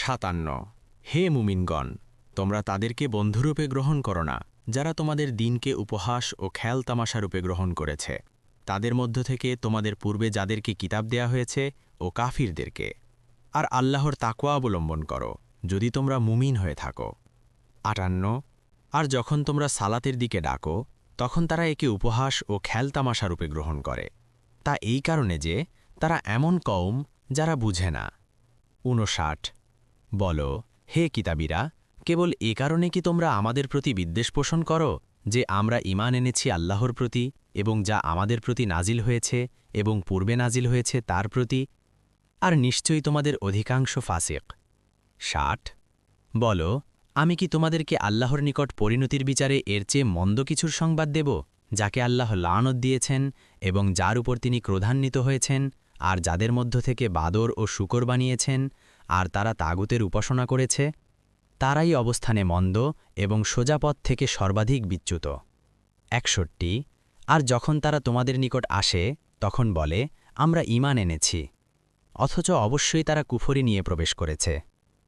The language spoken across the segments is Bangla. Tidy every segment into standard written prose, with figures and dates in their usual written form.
57 হে মুমিনগণ, তোমরা তাদেরকে বন্ধুরূপে গ্রহণ করো না যারা তোমাদের দিনকে উপহাস ও খেল তামাশারূপে গ্রহণ করেছে, তাদের মধ্য থেকে তোমাদের পূর্বে যাদেরকে কিতাব দেয়া হয়েছে ও কাফিরদেরকে। আর আল্লাহর তাকওয়া অবলম্বন করো যদি তোমরা মুমিন হয়ে থাকো। 58 আর যখন তোমরা সালাতের দিকে ডাকো, তখন তারা একে উপহাস ও খেল তামাশারূপে গ্রহণ করে। তা এই কারণে যে তারা এমন কওম যারা বুঝে না। 59 বলো, হে কিতাবীরা, কেবল এ কারণে কি তোমরা আমাদের প্রতি বিদ্বেষ পোষণ করো যে আমরা ঈমান এনেছি আল্লাহর প্রতি এবং যা আমাদের প্রতি নাজিল হয়েছে এবং পূর্বে নাজিল হয়েছে তার প্রতি? আর নিশ্চয়ই তোমাদের অধিকাংশ ফাসিক। 60 বলো, আমি কি তোমাদেরকে আল্লাহর নিকট পরিণতির বিচারে এর চেয়ে মন্দ কিছুর সংবাদ দেব, যাকে আল্লাহ লানত দিয়েছেন এবং যার উপর তিনি ক্রোধান্বিত হয়েছেন, আর যাদের মধ্য থেকে বাদর ও শূকর বানিয়েছেন, আর তারা তাগুতের উপাসনা করেছে? তারাই অবস্থানে মন্দ এবং সোজা পথ থেকে সর্বাধিক বিচ্যুত। 61 আর যখন তারা তোমাদের নিকট আসে, তখন বলে, আমরা ঈমান এনেছি, অথচ অবশ্যই তারা কুফরি নিয়ে প্রবেশ করেছে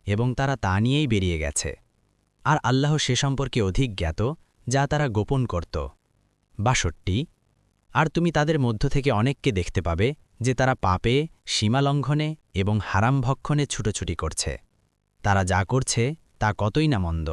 এবং তারা তা নিয়েই বেরিয়ে গেছে। আর আল্লাহ সে সম্পর্কে অধিক জ্ঞাত যা তারা গোপন করত। 62 আর তুমি তাদের মধ্য থেকে অনেককে দেখতে পাবে যে তারা পাপে, সীমালঙ্ঘনে এবং হারাম ভক্ষণে ছুটোছুটি করছে। তারা যা করছে তা কতই না মন্দ।